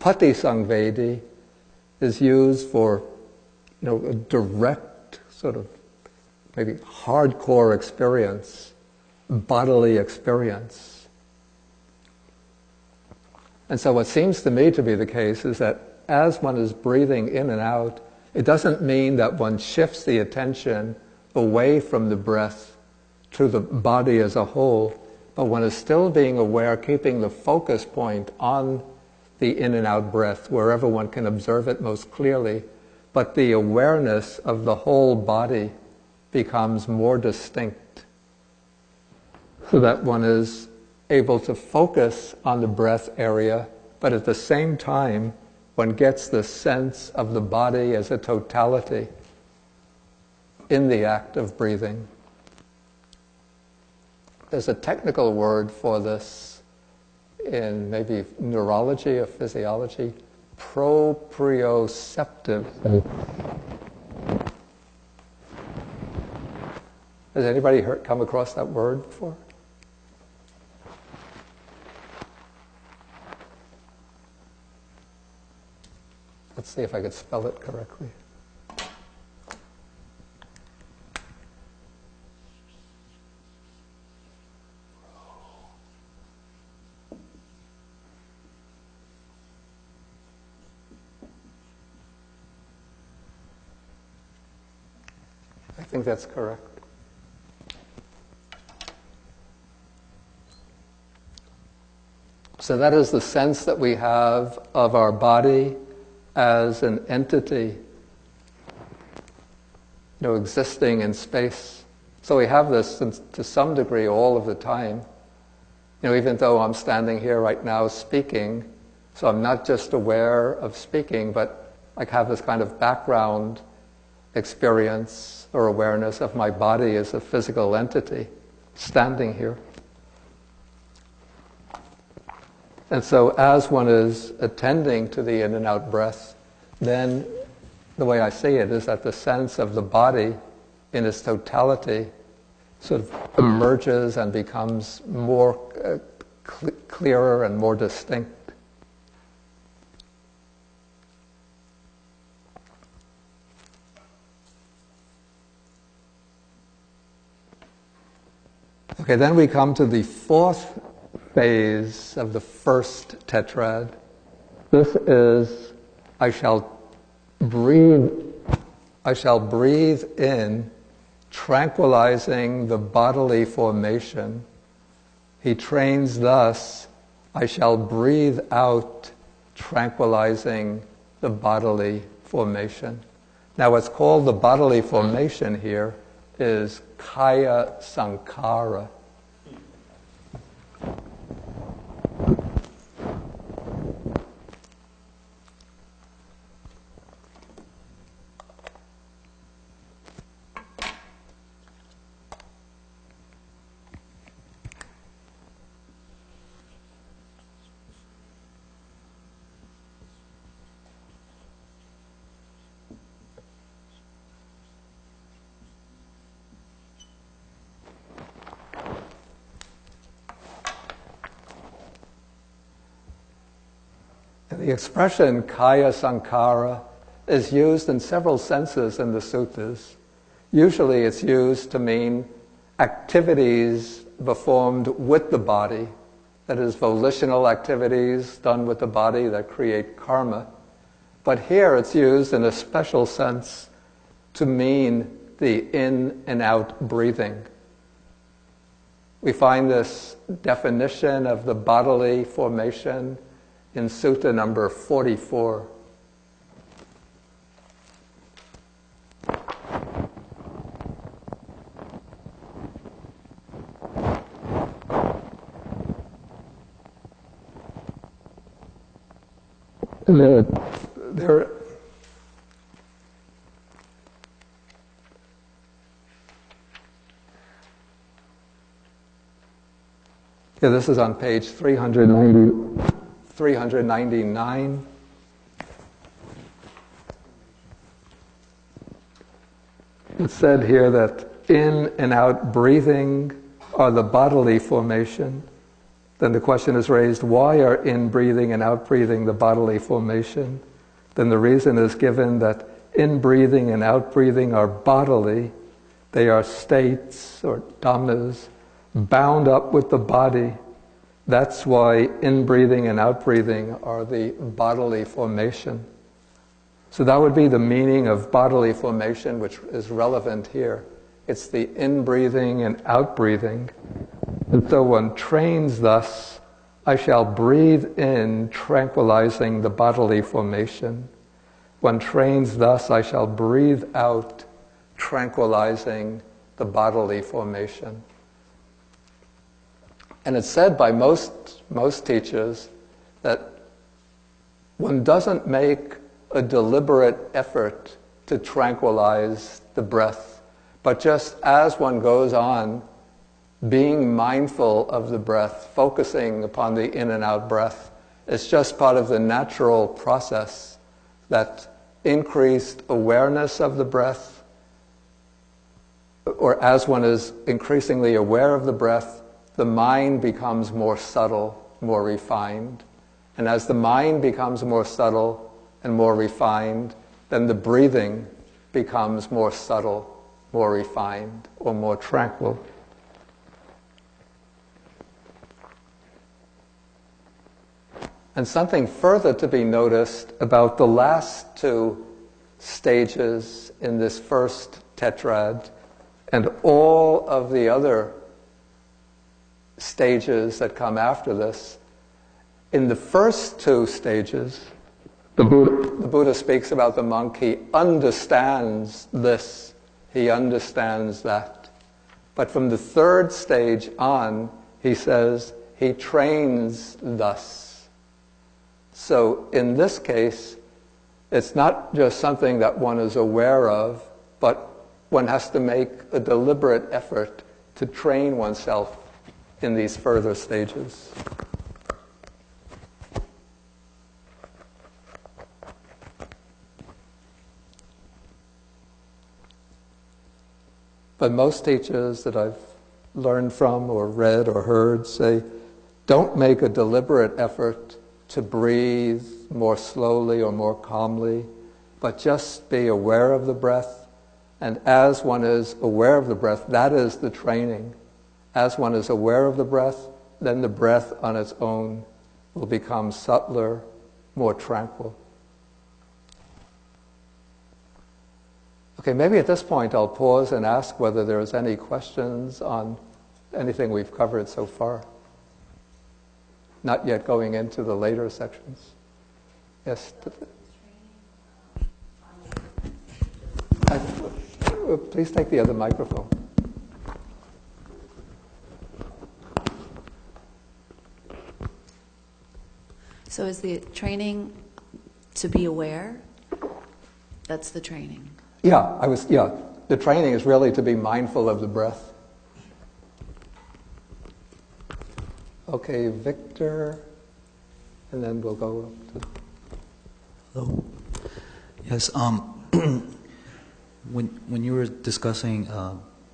patisangvedi is used for, a direct sort of maybe hardcore experience, bodily experience. And so what seems to me to be the case is that as one is breathing in and out, it doesn't mean that one shifts the attention away from the breath to the body as a whole, but one is still being aware, keeping the focus point on the in and out breath, wherever one can observe it most clearly, but the awareness of the whole body becomes more distinct, so that one is able to focus on the breath area, but at the same time, one gets the sense of the body as a totality in the act of breathing. There's a technical word for this in maybe neurology or physiology, proprioceptive. Has anybody come across that word before? Let's see if I could spell it correctly. I think that's correct. So that is the sense that we have of our body as an entity, existing in space. So we have this to some degree all of the time. Even though I'm standing here right now speaking, so I'm not just aware of speaking, but I have this kind of background experience or awareness of my body as a physical entity standing here. And so as one is attending to the in and out breath, then the way I see it is that the sense of the body in its totality sort of emerges and becomes more clearer and more distinct. Okay, then we come to the fourth phase of the first tetrad. This is, I shall breathe in, tranquilizing the bodily formation. He trains thus, I shall breathe out, tranquilizing the bodily formation. Now what's called the bodily formation here is kaya sankhara. The expression kaya sankhara is used in several senses in the suttas. Usually it's used to mean activities performed with the body, that is, volitional activities done with the body that create karma. But here it's used in a special sense to mean the in and out breathing. We find this definition of the bodily formation in Sutta number 44. And this is on page 399. It's said here that in and out breathing are the bodily formation, then the question is raised, why are in-breathing and out-breathing the bodily formation? Then the reason is given that in-breathing and out-breathing are bodily. They are states or dhammas bound up with the body. That's why in-breathing and out-breathing are the bodily formation. So that would be the meaning of bodily formation, which is relevant here. It's the in-breathing and out-breathing. And so one trains thus, I shall breathe in, tranquilizing the bodily formation. One trains thus, I shall breathe out, tranquilizing the bodily formation. And it's said by most teachers that one doesn't make a deliberate effort to tranquilize the breath, but just as one goes on, being mindful of the breath, focusing upon the in and out breath, it's just part of the natural process that increased awareness of the breath, or as one is increasingly aware of the breath, the mind becomes more subtle, more refined. And as the mind becomes more subtle and more refined, then the breathing becomes more subtle, more refined, or more tranquil. And something further to be noticed about the last two stages in this first tetrad and all of the other stages that come after this. In the first two stages, the Buddha speaks about the monk. He understands this. He understands that. But from the third stage on, he says, he trains thus. So in this case, it's not just something that one is aware of, but one has to make a deliberate effort to train oneself in these further stages. But most teachers that I've learned from or read or heard say, don't make a deliberate effort to breathe more slowly or more calmly, but just be aware of the breath. And as one is aware of the breath, that is the training. As one is aware of the breath, then the breath on its own will become subtler, more tranquil. Okay, maybe at this point I'll pause and ask whether there's any questions on anything we've covered so far. Not yet going into the later sections. Yes? Please take the other microphone. So is the training to be aware? That's the training. The training is really to be mindful of the breath. Okay, Victor, and then we'll go up to... Hello. Yes, when you were discussing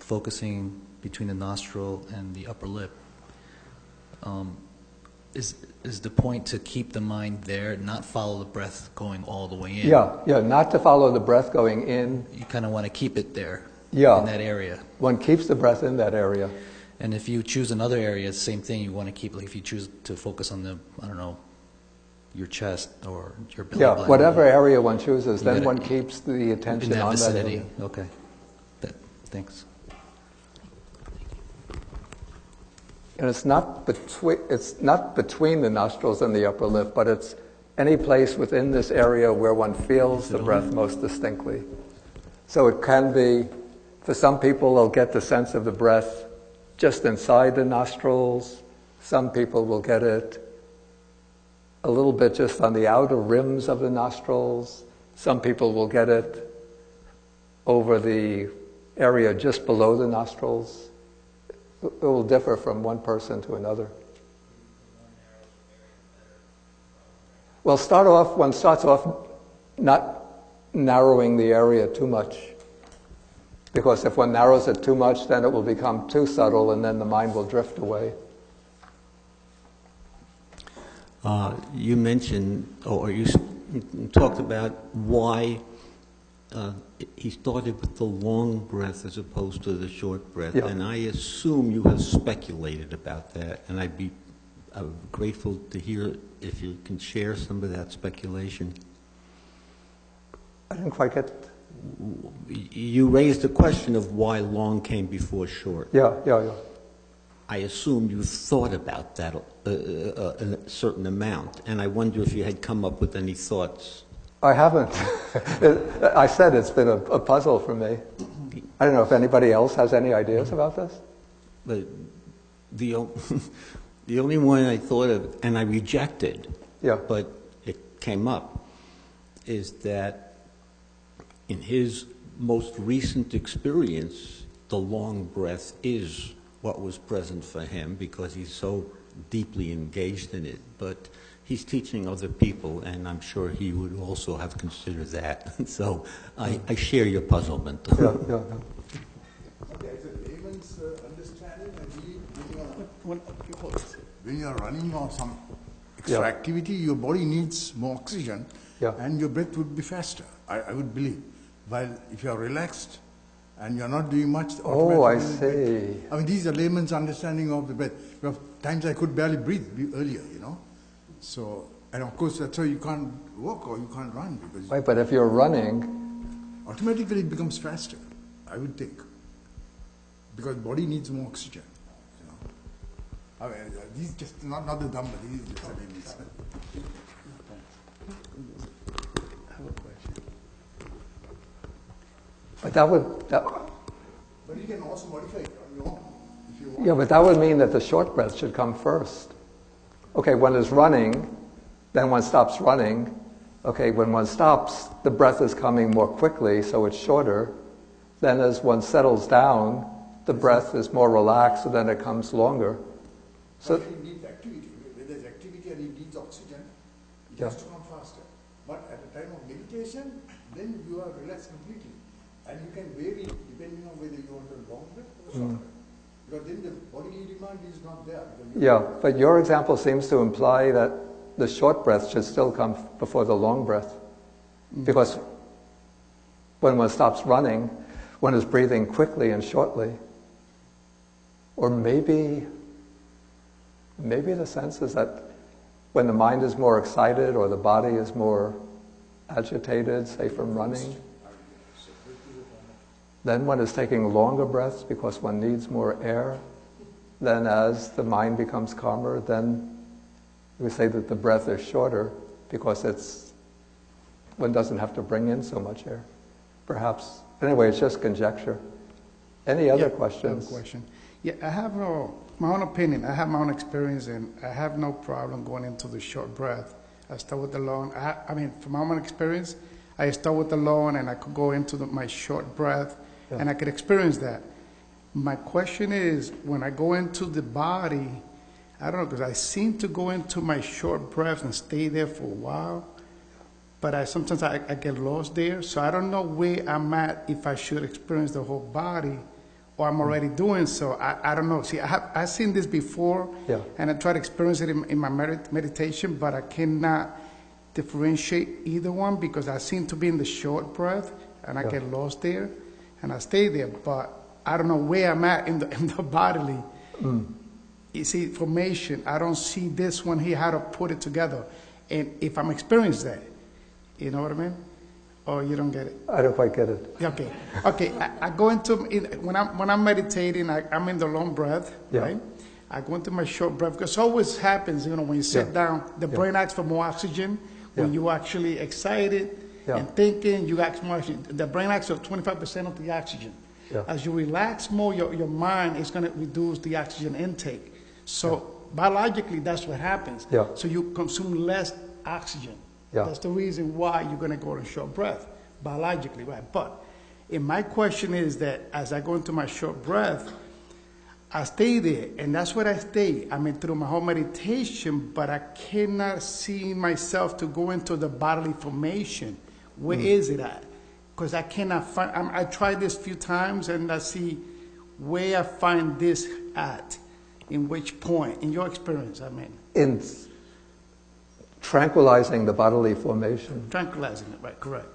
focusing between the nostril and the upper lip, is the point to keep the mind there, not follow the breath going all the way in? Yeah, not to follow the breath going in. You kind of want to keep it there, in that area. One keeps the breath in that area. And if you choose another area, same thing, you want to keep, like if you choose to focus on the, I don't know, your chest or your belly button. Whatever area one chooses, then one keeps the attention in that on vicinity. that area. Okay. Thanks. And it's not between the nostrils and the upper lip, but it's any place within this area where one feels the breath most distinctly. So it can be, for some people, they'll get the sense of the breath just inside the nostrils. Some people will get it a little bit just on the outer rims of the nostrils. Some people will get it over the area just below the nostrils. It will differ from one person to another. Well, one starts off not narrowing the area too much. Because if one narrows it too much, then it will become too subtle and then the mind will drift away. You mentioned, or you talked about why he started with the long breath as opposed to the short breath, Yeah. and I assume you have speculated about that, and I'd be grateful to hear if you can share some of that speculation. I didn't quite get... You raised the question of why long came before short. Yeah. I assume you thought about that a certain amount, and I wonder if you had come up with any thoughts. I haven't. I said it's been a puzzle for me. I don't know if anybody else has any ideas about this. But the only one I thought of, and I rejected, but it came up, is that in his most recent experience, the long breath is what was present for him because he's so deeply engaged in it. But he's teaching other people, and I'm sure he would also have considered that. So I share your puzzlement. Yeah. Okay, it's a layman's understanding. When you are running or some extra activity, your body needs more oxygen, and your breath would be faster, I would believe. While if you are relaxed and you are not doing much, I see. I mean, these are layman's understanding of the breath. Because times I could barely breathe earlier, you know. So, and of course, that's why you can't walk or you can't run. Because Right, but if you're running... automatically it becomes faster, I would think. Because body needs more oxygen, you know. I mean, these just not the Dhamma, these are just the layman's. I have a question. But that would... But you can also modify it on your own, if you want. Yeah, but that would mean that the short breath should come first. Okay, one is running, then one stops running. Okay, when one stops, the breath is coming more quickly, so it's shorter. Then as one settles down, the breath is more relaxed, so then it comes longer. So He needs activity. When there's activity and he needs oxygen, it has to come faster. But at the time of meditation, then you are relaxed completely. And you can vary depending on whether you want a long breath or a short breath. Because then the bodily demand is not there. but your example seems to imply that the short breath should still come before the long breath. Because when one stops running, one is breathing quickly and shortly. Or maybe the sense is that when the mind is more excited or the body is more agitated, say from running, then one is taking longer breaths because one needs more air. Then as the mind becomes calmer, then we say that the breath is shorter because one doesn't have to bring in so much air. Perhaps. Anyway, it's just conjecture. Any other questions? I have a question. Yeah, I have my own opinion. I have my own experience, and I have no problem going into the short breath. I start with the long. From my own experience, I start with the long, and I could go into my short breath, and I could experience that. My question is, when I go into the body, I don't know, because I seem to go into my short breath and stay there for a while, but sometimes I get lost there, so I don't know where I'm at, if I should experience the whole body, or I'm already doing so. I don't know. See, I've seen this before, and I try to experience it in my meditation, but I cannot differentiate either one because I seem to be in the short breath, and I get lost there, and I stay there, but I don't know where I'm at in the bodily. You see, formation, I don't see this one here, how to put it together. And if I'm experiencing that, you know what I mean? Or you don't get it? I don't quite get it. Okay. I go into, when I'm meditating, I'm in the long breath, right? I go into my short breath, because it always happens, when you sit down, the brain asks for more oxygen. When you're actually excited and thinking, you ask more oxygen. The brain asks for 25% of the oxygen. As you relax more, your mind is going to reduce the oxygen intake. So biologically, that's what happens. So you consume less oxygen. That's the reason why you're going to go in short breath, biologically, right? But my question is that as I go into my short breath, I stay there, and that's where I stay. Through my whole meditation, but I cannot see myself to go into the bodily formation. Where is it at? Because I cannot find, I tried this a few times, and I see where I find this at, in which point, in your experience, tranquilizing the bodily formation. Tranquilizing it, right, correct.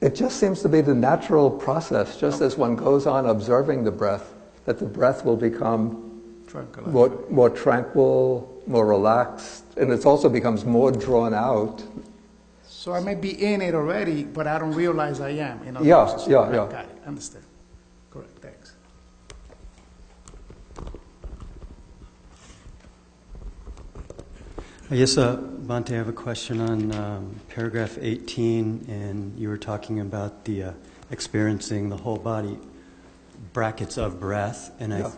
It just seems to be the natural process, just as one goes on observing the breath, that the breath will become more tranquil, more relaxed, and it also becomes more drawn out. So I may be in it already, but I don't realize I am. In other Yeah, words. yeah, Right, yeah. Got it, understand. Correct, thanks. Yes, Bhante, I have a question on paragraph 18, and you were talking about the experiencing the whole body, brackets of breath, and Yeah.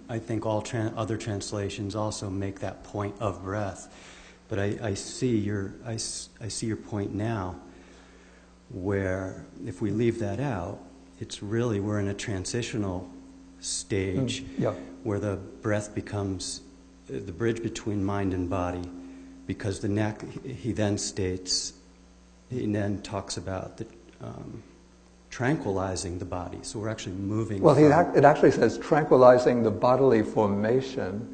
I think all other translations also make that point of breath. But I see your point now, where if we leave that out, it's really we're in a transitional stage where the breath becomes the bridge between mind and body, because the neck. He then talks about the tranquilizing the body. So we're actually moving. Well, it actually says tranquilizing the bodily formation,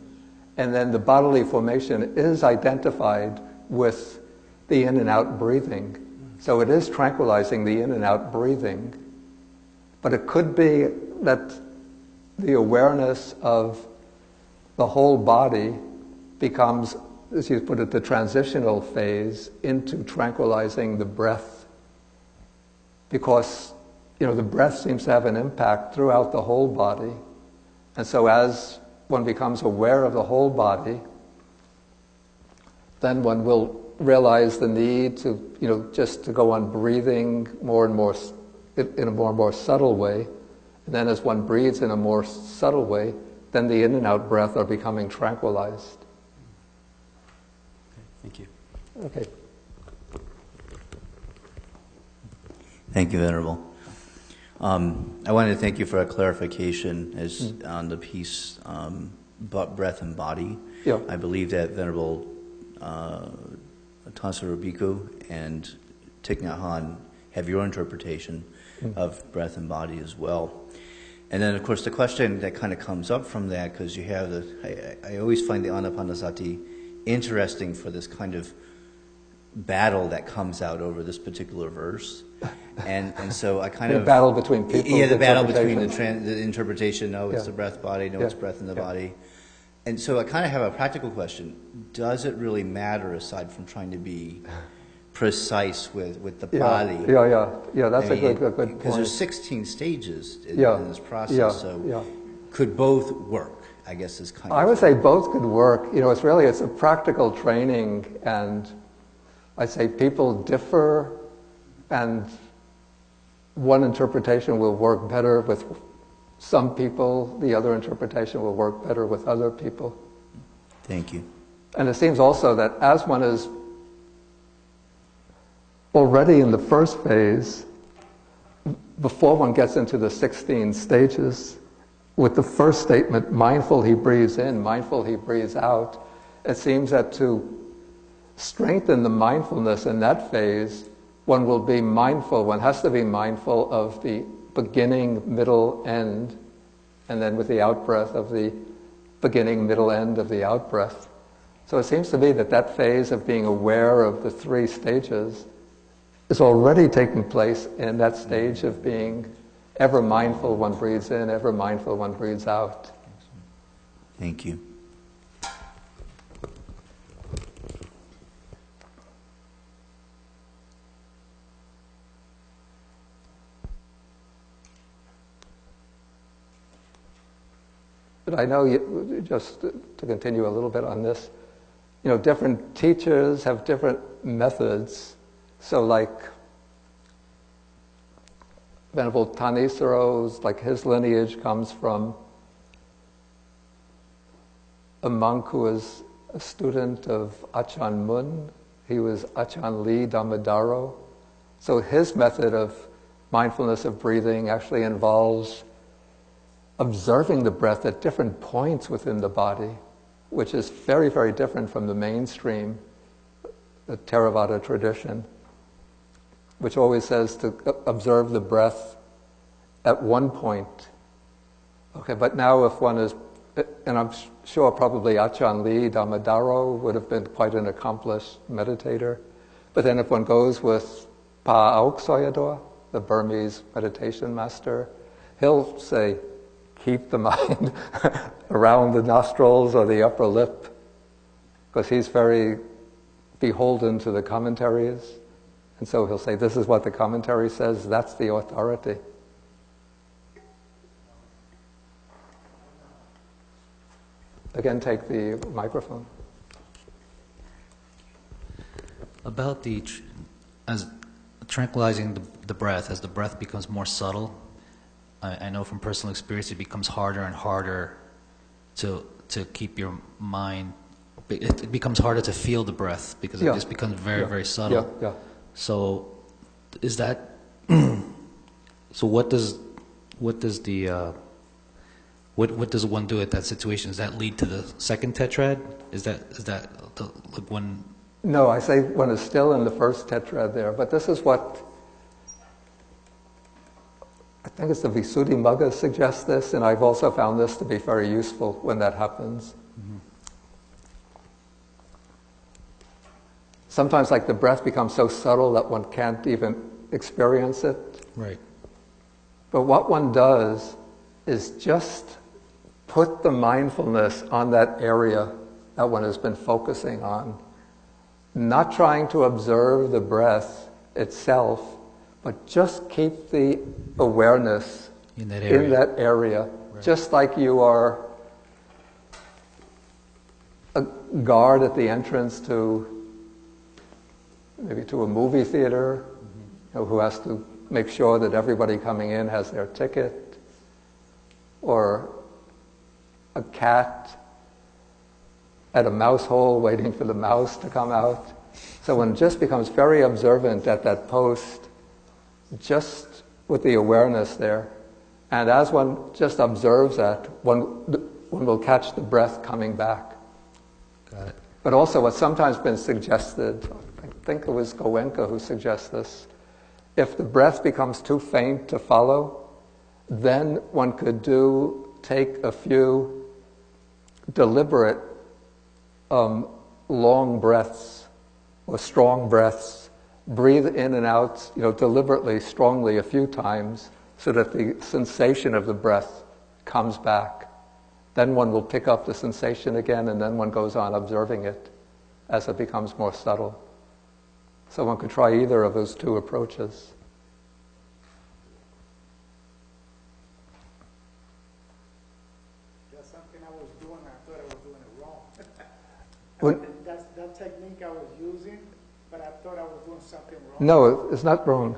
and then the bodily formation is identified with the in and out breathing. So it is tranquilizing the in and out breathing, but it could be that the awareness of the whole body becomes, as you put it, the transitional phase into tranquilizing the breath, because the breath seems to have an impact throughout the whole body. And so as one becomes aware of the whole body, then one will realize the need to, just to go on breathing more and more, in a more and more subtle way. And then as one breathes in a more subtle way, then the in and out breath are becoming tranquilized. Thank you. Okay. Thank you, Venerable. I wanted to thank you for a clarification on the piece breath and body. Yeah. I believe that Venerable Tansara Bhikkhu and Thich Nhat Hanh have your interpretation of breath and body as well. And then, of course, the question that kind of comes up from that, because you have I always find the Anapanasati interesting for this kind of battle that comes out over this particular verse. And so I kind the of... battle between people. Yeah, the battle between the interpretation, it's the breath body, it's breath in the body. And so I kind of have a practical question. Does it really matter, aside from trying to be precise with the body? Yeah, that's a good point. Because there's 16 stages in this process, could both work, I guess is kind of... I would say both could work. It's a practical training, and I'd say people differ, and one interpretation will work better with some people, the other interpretation will work better with other people. Thank you. And it seems also that as one is already in the first phase, before one gets into the 16 stages, with the first statement, mindful he breathes in, mindful he breathes out, it seems that to strengthen the mindfulness in that phase, one will be mindful, one has to be mindful of the beginning, middle, end, and then with the out-breath of the beginning, middle, end of the out-breath. So it seems to me that phase of being aware of the 3 stages is already taking place in that stage of being ever mindful one breathes in, ever mindful one breathes out. Thank you. But I know, just to continue a little bit on this, different teachers have different methods. So like Venerable Thanissaro's, his lineage comes from a monk who was a student of Achan Mun. He was Achan Lee Damodaro. So his method of mindfulness of breathing actually involves observing the breath at different points within the body, which is very, very different from the mainstream, the Theravada tradition, which always says to observe the breath at one point. Okay, but now if one is and I'm sure probably Ajahn Lee Dhammadaro would have been quite an accomplished meditator. But then if one goes with Pa Auk Soyador, the Burmese meditation master, he'll say, keep the mind around the nostrils or the upper lip, because he's very beholden to the commentaries. And so he'll say, this is what the commentary says, that's the authority. Again, take the microphone. About as tranquilizing the breath, as the breath becomes more subtle, I know from personal experience it becomes harder and harder to keep your mind. It becomes harder to feel the breath because it just becomes very subtle. Yeah. So, is that? So what does one do at that situation? Does that lead to the second tetrad? Is that like one? No, I say one is still in the first tetrad there, but this is what I think it's the Visuddhimagga suggests this, and I've also found this to be very useful when that happens. Mm-hmm. Sometimes, like, the breath becomes so subtle that one can't even experience it. Right. But what one does is just put the mindfulness on that area that one has been focusing on. Not trying to observe the breath itself, but just keep the awareness in that area. Right. Just like you are a guard at the entrance to maybe to a movie theater, who has to make sure that everybody coming in has their ticket, or a cat at a mouse hole waiting for the mouse to come out. So one just becomes very observant at that post, just with the awareness there. And as one just observes that, one will catch the breath coming back. Got it. But also what's sometimes been suggested, I think it was Goenka who suggests this, if the breath becomes too faint to follow, then one could take a few deliberate long breaths or strong breaths, breathe in and out, deliberately, strongly a few times, so that the sensation of the breath comes back. Then one will pick up the sensation again, and then one goes on observing it as it becomes more subtle. So one could try either of those two approaches. That's something I was doing, I thought I was doing it wrong. When, That's that technique I was using, but I thought I was doing something wrong. no, it's not wrong.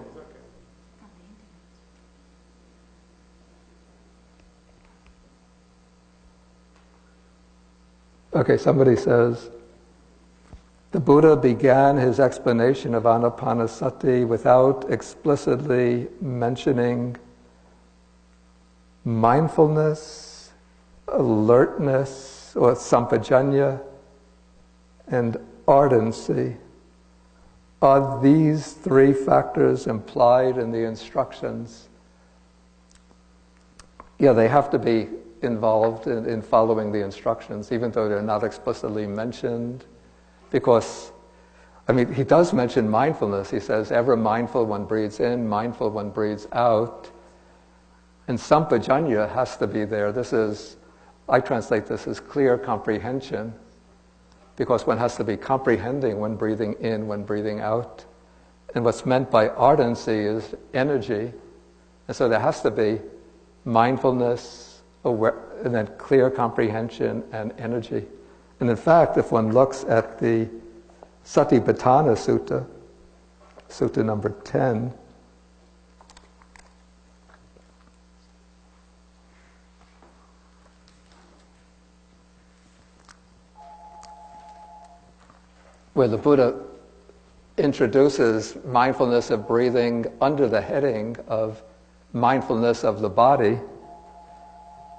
It's okay. Okay, somebody says, the Buddha began his explanation of anapanasati without explicitly mentioning mindfulness, alertness, or sampajanya, and ardency. Are these three factors implied in the instructions? Yeah, they have to be involved in following the instructions, even though they're not explicitly mentioned. Because, he does mention mindfulness. He says, ever mindful one breathes in, mindful one breathes out. And sampajanya has to be there. I translate this as clear comprehension, because one has to be comprehending when breathing in, when breathing out. And what's meant by ardency is energy. And so there has to be mindfulness, and then clear comprehension and energy. And in fact, if one looks at the Satipatthana Sutta, Sutta number 10, where the Buddha introduces mindfulness of breathing under the heading of mindfulness of the body,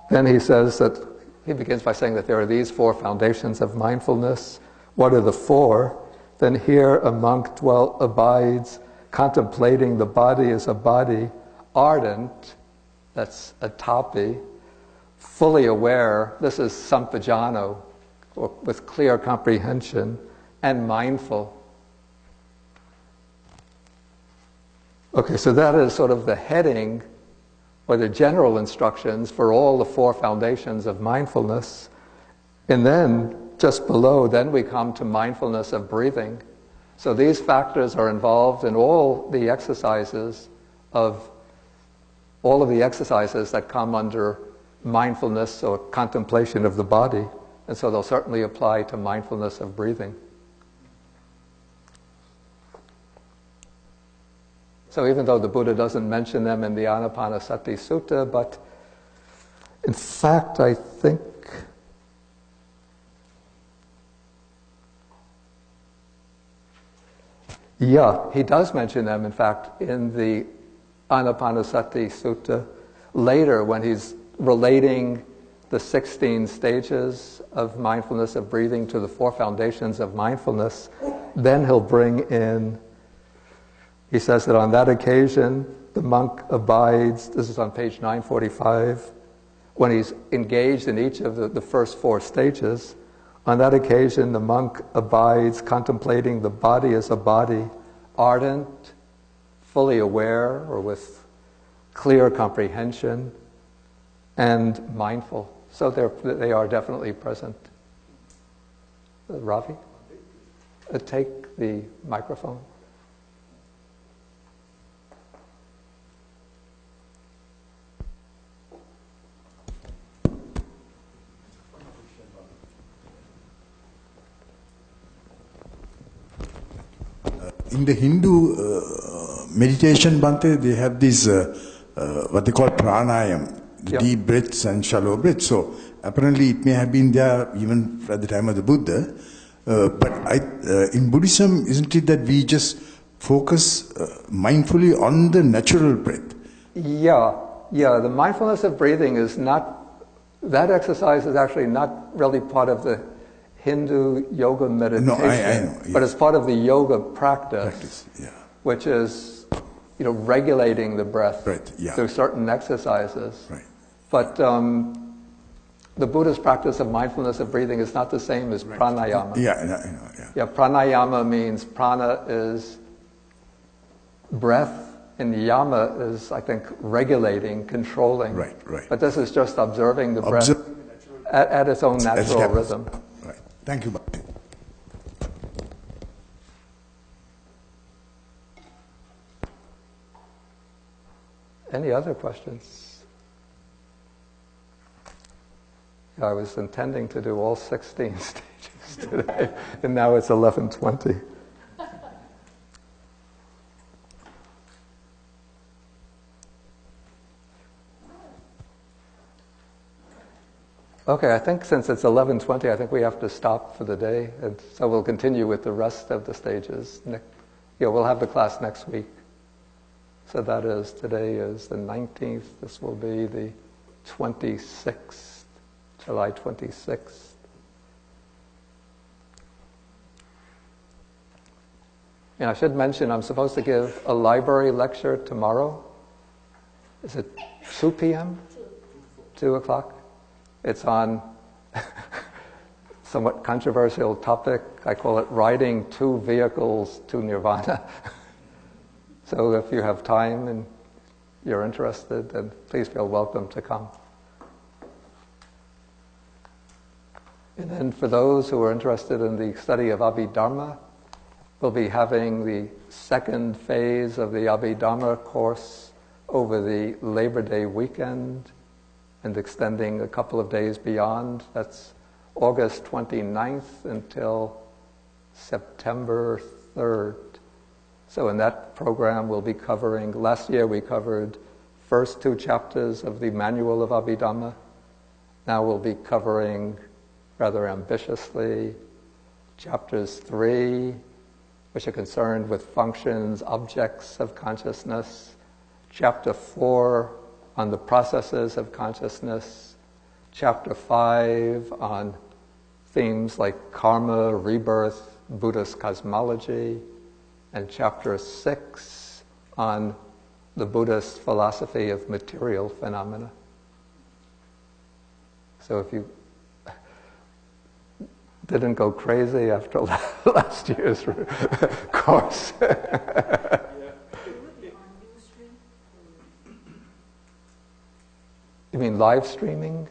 then he says that he begins by saying that there are these four foundations of mindfulness. What are the four? Then here a monk abides, contemplating the body as a body, ardent, that's a tapi, fully aware, this is sampajano, or with clear comprehension, and mindful. Okay, so that is sort of the heading or the general instructions for all the four foundations of mindfulness. And then, just below, then we come to mindfulness of breathing. So these factors are involved in all of the exercises that come under mindfulness or contemplation of the body. And so they'll certainly apply to mindfulness of breathing. So even though the Buddha doesn't mention them in the Anapanasati Sutta, but in fact, I think he does mention them, in fact, in the Anapanasati Sutta later when he's relating the 16 stages of mindfulness of breathing to the four foundations of mindfulness. Then he'll bring in, he says that on that occasion, the monk abides, this is on page 945, when he's engaged in each of the first four stages. On that occasion, the monk abides contemplating the body as a body, ardent, fully aware, or with clear comprehension, and mindful. So they are definitely present. Ravi, take the microphone. In the Hindu meditation, Bhante, they have this, what they call pranayam, the deep breaths and shallow breaths. So apparently it may have been there even at the time of the Buddha. But in Buddhism, isn't it that we just focus mindfully on the natural breath? Yeah. The mindfulness of breathing is not, that exercise is actually not really part of the Hindu yoga meditation, no, I know, but it's part of the yoga practice, which is, regulating the breath through certain exercises. Right. But the Buddhist practice of mindfulness of breathing is not the same as pranayama. Yeah, pranayama means prana is breath, and yama is, I think, regulating, controlling. Right. But this is just observing the breath at its own natural rhythm. Right. Thank you, Bhante. Any other questions? I was intending to do all 16 stages today, and now it's 11:20. Okay, I think since it's 11:20, I think we have to stop for the day, and so we'll continue with the rest of the stages. We'll have the class next week. So that is, today is the 19th, this will be the 26th, July 26th. And I should mention, I'm supposed to give a library lecture tomorrow. Is it 2 p.m.? 2 o'clock? It's on somewhat controversial topic. I call it Riding Two Vehicles to Nirvana. So if you have time and you're interested, then please feel welcome to come. And then for those who are interested in the study of Abhidharma, we'll be having the second phase of the Abhidharma course over the Labor Day weekend and extending a couple of days beyond. That's August 29th until September 3rd. So in that program we'll be covering, last year we covered first 2 chapters of the Manual of Abhidhamma. Now we'll be covering, rather ambitiously, chapters 3, which are concerned with functions, objects of consciousness, chapter 4 on the processes of consciousness, chapter 5 on themes like karma, rebirth, Buddhist cosmology, and chapter 6 on the Buddhist philosophy of material phenomena. So if you didn't go crazy after last year's course. You mean live streaming?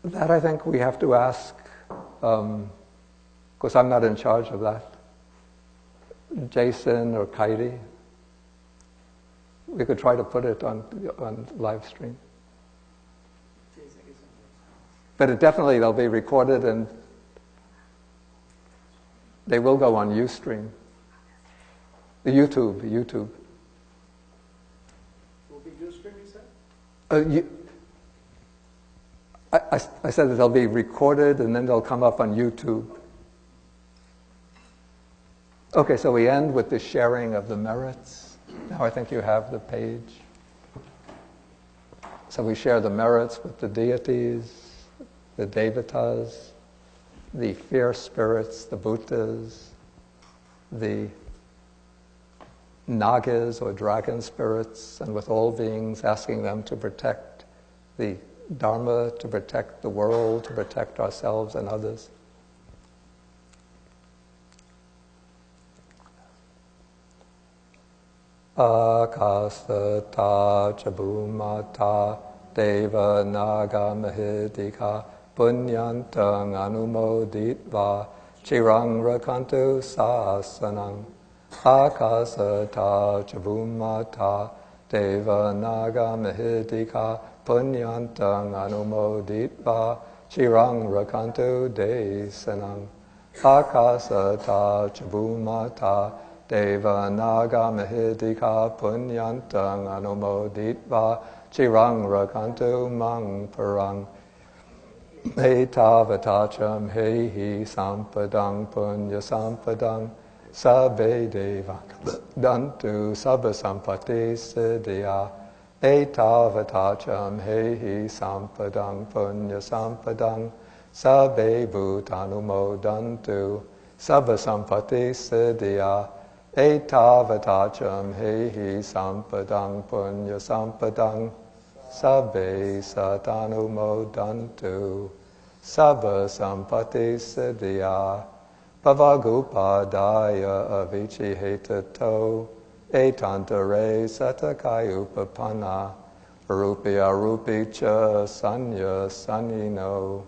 That I think we have to ask, because I'm not in charge of that. Jason or Kairi. We could try to put it on live stream. But they'll be recorded and they will go on Ustream. The YouTube. Will be Ustream, you said? I said that they'll be recorded and then they'll come up on YouTube. Okay, so we end with the sharing of the merits. Now I think you have the page. So we share the merits with the deities, the devatas, the fierce spirits, the bhutas, the nagas or dragon spirits, and with all beings, asking them to protect the Dharma, to protect the world, to protect ourselves and others. Akasata chabumata deva naga mahidika punyantang anumoditva chirang rakantu sasanam. Akasata chabumata deva naga mahidika punyantang anumoditva chirang rakantu desanam. Akasata chabumata Deva naga mahidika punyantang anumoditva chirang rakantu mang parang. Etavatacham hehi sampadang punya sampadang sabbe deva dantu sabbasampati siddhya. Etavatacham hehi sampadang punya sampadang sabbe bhutanumodantu sabbasampati siddhya. Etavatacham hehi sampadang punya sampadang sabbe satanumodantu sabba sampati siddhya. Pavagupadaya avici hetato etantare satakayupapanna rupi arupi cha sanya sanyino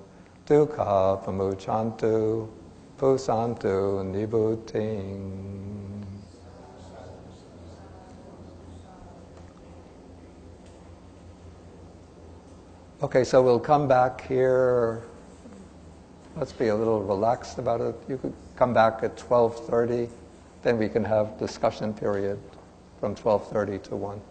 dukkha pamuchantu pusantu nibuting. Okay, so we'll come back here. Let's be a little relaxed about it. You could come back at 12:30. Then we can have discussion period from 12:30 to 1.